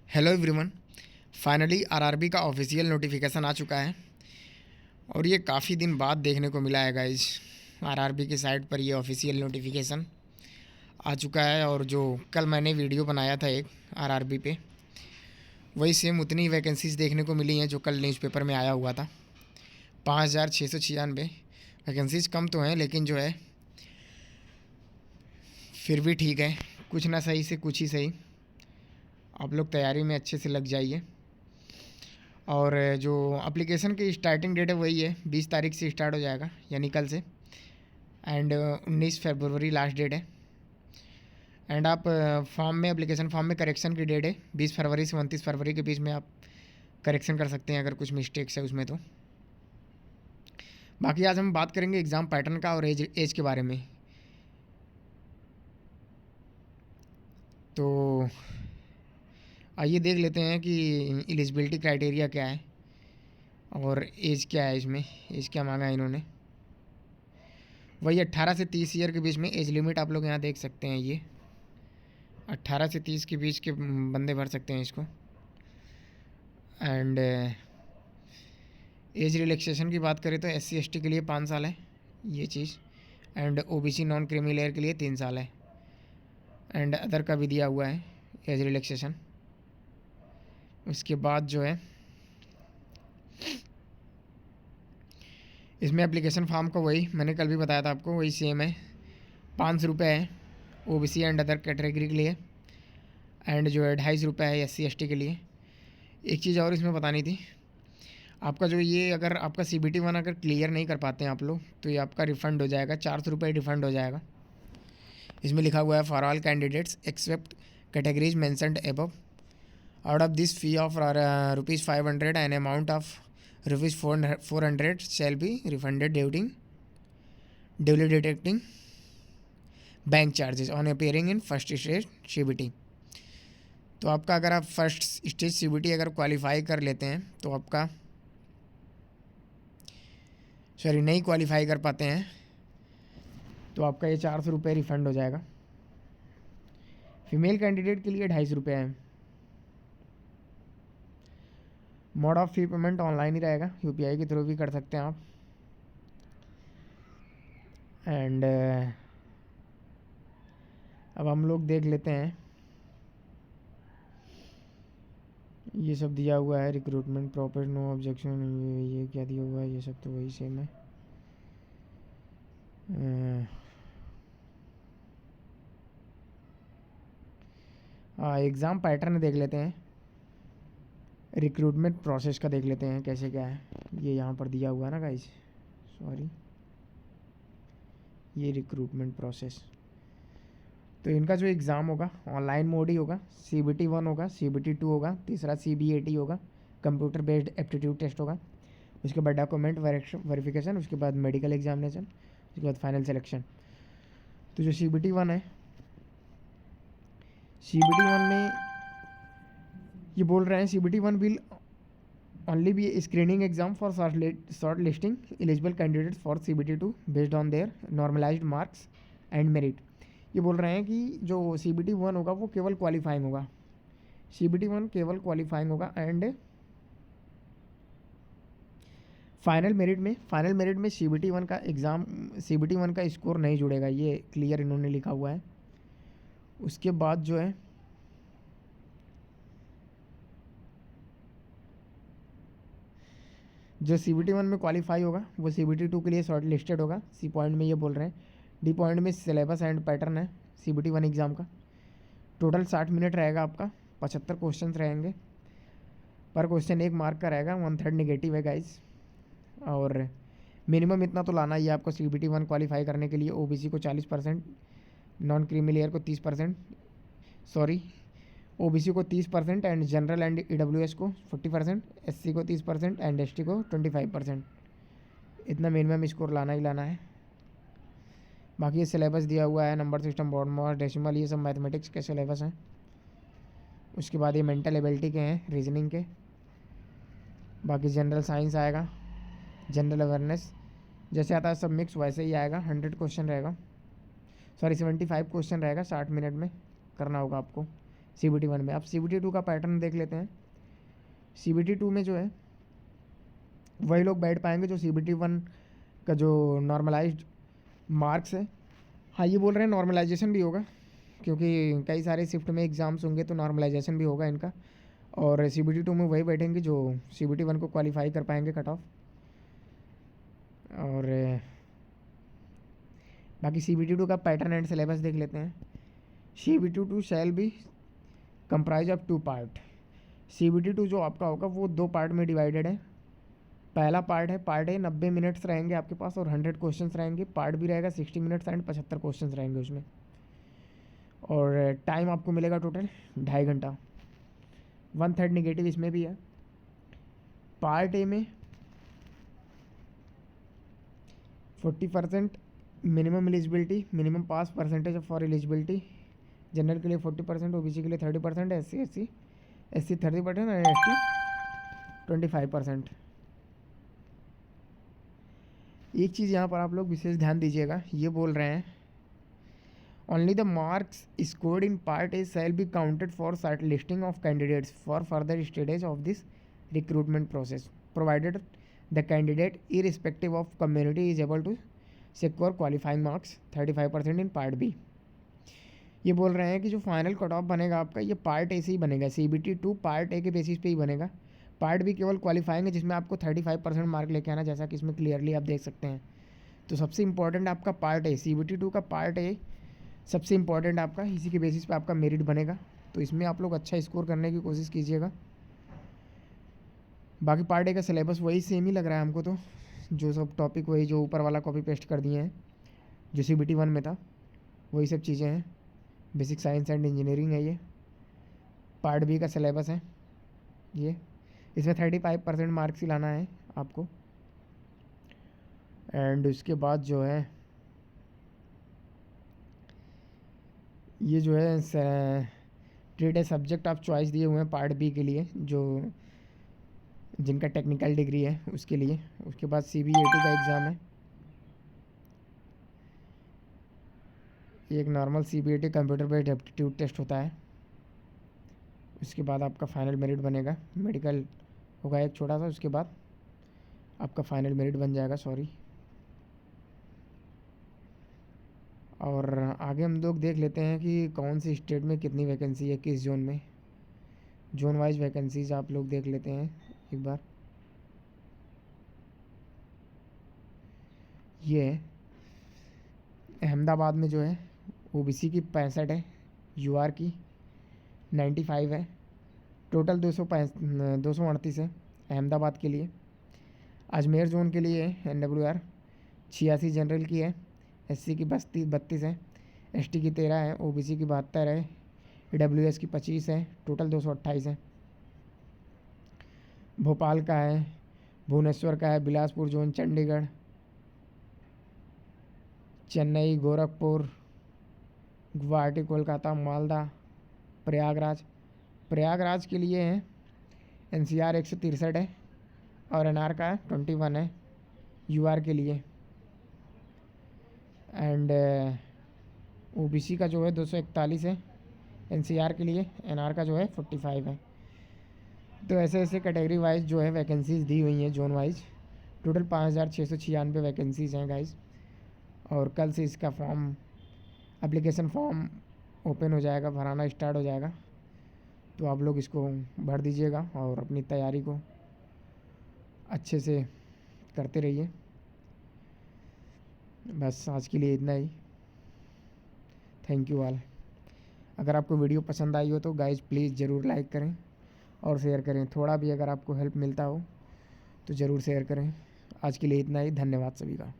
Hello everyone. Finally RRB का official notification आ चुका है और ये काफ़ी दिन बाद देखने को मिला है गाइज। आरआरबी की साइट पर ये ऑफिशियल नोटिफिकेशन आ चुका है और जो कल मैंने वीडियो बनाया था एक आरआरबी पे, वही सेम उतनी वैकेंसीज़ देखने को मिली हैं जो कल न्यूज़पेपर में आया हुआ था। 5,696 वैकेंसीज़ कम तो हैं, लेकिन जो है फिर भी ठीक है। कुछ ना सही से कुछ ही सही, आप लोग तैयारी में अच्छे से लग जाइए। और जो एप्लीकेशन की स्टार्टिंग डेट है वही है, 20 तारीख से स्टार्ट हो जाएगा, यानी कल से। एंड 19 फरवरी लास्ट डेट है। एंड आप फॉर्म में, एप्लीकेशन फॉर्म में करेक्शन की डेट है 20 फरवरी से 29 फरवरी के बीच में आप करेक्शन कर सकते हैं अगर कुछ मिस्टेक्स है उसमें तो। बाकी आज हम बात करेंगे एग्ज़ाम पैटर्न का और एज के बारे में। तो आइए देख लेते हैं कि एलिजिबिलिटी क्राइटेरिया क्या है और एज क्या है, इसमें एज क्या मांगा है इन्होंने। वही 18 से 30 ईयर के बीच में एज लिमिट आप लोग यहाँ देख सकते हैं। ये 18 से 30 के बीच के बंदे भर सकते हैं इसको। एंड एज रिलैक्सेशन की बात करें तो SC ST के लिए 5 साल है ये चीज़। And OBC non creamy layer के लिए 3 साल है। एंड अदर का भी दिया हुआ है एज रिलैक्सेशन। उसके बाद जो है इसमें एप्लीकेशन फॉर्म का वही मैंने कल भी बताया था आपको, वही सेम है। 500 रुपये है OBC एंड अदर कैटेगरी के लिए। एंड जो है 250 है SC ST के लिए। एक चीज़ और इसमें बतानी थी आपका, जो ये अगर आपका CBT 1 अगर क्लियर नहीं कर पाते हैं आप लोग, तो ये आपका रिफ़ंड हो जाएगा, 400 रुपये रिफ़ंड हो जाएगा। इसमें लिखा हुआ है for all candidates except categories mentioned above, out of this fee of ₹500 and amount of ₹400 shall be refunded duly deducting bank charges on appearing in first stage CBT। तो आपका अगर आप फर्स्ट स्टेज CBT अगर qualify कर लेते हैं तो आपका, सॉरी नहीं क्वालिफाई कर पाते हैं तो आपका ये 400 रुपये रिफ़ंड हो जाएगा। फीमेल कैंडिडेट के लिए 250 रुपये है। Mode of fee payment online ही रहेगा, UPI के थ्रू भी कर सकते हैं आप। एंड अब हम लोग देख लेते हैं, ये सब दिया हुआ है रिक्रूटमेंट प्रॉपर नो ऑब्जेक्शन, ये क्या दिया हुआ है, ये सब तो वही सेम है। एग्ज़ाम पैटर्न देख लेते हैं, रिक्रूटमेंट प्रोसेस का देख लेते हैं कैसे क्या है। ये यहाँ पर दिया हुआ है ना गाइस, सॉरी, ये रिक्रूटमेंट प्रोसेस। तो इनका जो एग्ज़ाम होगा ऑनलाइन मोड ही होगा। CBT 1 होगा, CBT 2 होगा, तीसरा CBAT होगा, कंप्यूटर बेस्ड एप्टीट्यूड टेस्ट होगा। उसके बाद डॉक्यूमेंट वेरिफिकेशन, उसके बाद मेडिकल एग्जामिनेशन, उसके बाद फाइनल सिलेक्शन। तो जो CBT 1 है, CBT 1 में ये बोल रहे हैं CBT 1 will only be a screening exam for short listing eligible candidates for CBT 2 based on their normalized marks and merit। ये बोल रहे हैं कि जो CBT 1 होगा वो केवल क्वालिफाइंग होगा, CBT 1 केवल क्वालिफाइंग होगा। एंड फाइनल मेरिट में CBT 1 का एग्ज़ाम, CBT 1 का स्कोर नहीं जुड़ेगा, ये क्लियर इन्होंने लिखा हुआ है। उसके बाद जो है जो CBT 1 में क्वालिफाई होगा वो CBT 2 के लिए शॉर्ट लिस्टेड होगा। C पॉइंट में ये बोल रहे हैं। D पॉइंट में सिलेबस एंड पैटर्न है CBT 1 एग्ज़ाम का। टोटल 60 मिनट रहेगा आपका, 75 क्वेश्चन रहेंगे, पर क्वेश्चन 1 मार्क का रहेगा, 1/3 नेगेटिव है गाइस। और मिनिमम इतना तो लाना ही है आपको CBT 1 क्वालिफाई करने के लिए। OBC को 40%, नॉन क्रीमी लेयर को 30%, सॉरी OBC को 30% एंड जनरल एंड EWS को 40%, SC को 30% एंड ST को 25%। इतना मिनिमम स्कोर लाना ही लाना है। बाकी ये सिलेबस दिया हुआ है, नंबर सिस्टम, बॉर्ड मास, डेसिमल, ये सब मैथमेटिक्स के सिलेबस हैं। उसके बाद ये मेंटल एबिलिटी के हैं, रीजनिंग के। बाकी जनरल साइंस आएगा, जनरल अवेयरनेस जैसे आता है सब मिक्स वैसे ही आएगा। 100 क्वेश्चन रहेगा, सॉरी 75 क्वेश्चन रहेगा, 60 मिनट में करना होगा आपको। CBT 1 में। अब CBT 2 का पैटर्न देख लेते हैं। CBT 2 में जो है वही लोग बैठ पाएंगे जो CBT 1 का जो नॉर्मलाइज्ड मार्क्स है। हाँ, ये बोल रहे हैं नॉर्मलाइजेशन भी होगा, क्योंकि कई सारे शिफ्ट में एग्ज़ाम्स होंगे तो नॉर्मलाइजेशन भी होगा इनका। और CBT 2 में वही बैठेंगे जो CBT 1 को क्वालिफाई कर पाएंगे कट ऑफ। और बाकी CBT 2 का पैटर्न एंड सिलेबस देख लेते हैं। CBT 2 shall be comprise of 2 part. CBT 2 जो आपका होगा वो 2 पार्ट में डिवाइडेड है। पहला पार्ट है पार्ट ए, 90 मिनट्स रहेंगे आपके पास और 100 क्वेश्चंस रहेंगे। पार्ट भी रहेगा 60 मिनट्स एंड 75 क्वेश्चंस रहेंगे उसमें। और टाइम आपको मिलेगा टोटल 2.5 घंटा। 1/3 निगेटिव इसमें भी है। पार्ट ए में 40% minimum eligibility, minimum pass percentage for eligibility. General के लिए 40%, OBC के लिए 30%, SC 30% और ST 25%। एक चीज़ यहाँ पर आप लोग विशेष ध्यान दीजिएगा, ये बोल रहे हैं only the marks scored in part A shall be counted for shortlisting of candidates for further stages of this recruitment process provided the candidate irrespective of community is able to secure qualifying marks 35% in part B. ये बोल रहे हैं कि जो final cut off बनेगा आपका ये part A से ही बनेगा। CBT 2 पार्ट ए के बेसिस पे ही बनेगा। पार्ट बी केवल क्वालिफाइंग है जिसमें आपको 35% मार्क लेके आना, जैसा कि इसमें क्लियरली आप देख सकते हैं। तो सबसे इंपॉर्टेंट आपका पार्ट ए, CBT 2 का पार्ट ए सबसे इंपॉर्टेंट आपका, इसी के बेसिस पे आपका मेरिट बनेगा। तो इसमें आप लोग अच्छा स्कोर करने की कोशिश कीजिएगा। बाकी पार्ट ए का सिलेबस वही सेम ही लग रहा है हमको, तो जो सब टॉपिक वही जो ऊपर वाला कॉपी पेस्ट कर दिए हैं जो CBT 1 में था वही सब चीज़ें हैं। बेसिक साइंस एंड इंजीनियरिंग है ये। पार्ट बी का सिलेबस है ये। इसमें 35% मार्क्स ही लाना है आपको। एंड उसके बाद जो है ये जो है ट्रेड ए सब्जेक्ट आप चॉइस दिए हुए हैं पार्ट बी के लिए, जो जिनका टेक्निकल डिग्री है उसके लिए। उसके बाद CBAT का एग्ज़ाम है, ये एक normal CBAT computer based aptitude test होता है। उसके बाद आपका फाइनल मेरिट बनेगा, मेडिकल होगा एक छोटा सा, उसके बाद आपका फाइनल मेरिट बन जाएगा। सॉरी। और आगे हम लोग देख लेते हैं कि कौन सी स्टेट में कितनी वैकेंसी है, किस जोन में। जोन वाइज वैकेंसीज आप लोग देख लेते हैं एक बार। ये है अहमदाबाद में जो है OBC की 65 है, UR की 95 है, टोटल 238 है अहमदाबाद के लिए। अजमेर जोन के लिए NWR 86 जनरल की है, SC की 32 है, ST की 13 है, OBC की 72 है, EWS की 25 है, टोटल 228 है। भोपाल का है, भुवनेश्वर का है, बिलासपुर जोन, चंडीगढ़, चेन्नई, गोरखपुर, गुवाहाटी, कोलकाता, मालदा, प्रयागराज के लिए है NCR 163 है और NR का 21 है UR के लिए। एंड OBC का जो है 241 है NCR के लिए, NR का जो है 45 है। तो ऐसे ऐसे कैटेगरी वाइज जो है वैकेंसीज दी हुई हैं जोन वाइज। टोटल 5696 वैकेंसीज हैं गाइस। और कल से इसका फॉर्म एप्लीकेशन फॉर्म ओपन हो जाएगा, भराना स्टार्ट हो जाएगा। तो आप लोग इसको भर दीजिएगा और अपनी तैयारी को अच्छे से करते रहिए। बस आज के लिए इतना ही। Thank you all. अगर आपको वीडियो पसंद आई हो तो गाइज प्लीज़ ज़रूर लाइक करें और शेयर करें। थोड़ा भी अगर आपको हेल्प मिलता हो तो ज़रूर शेयर करें। आज के लिए इतना ही। धन्यवाद सभी का।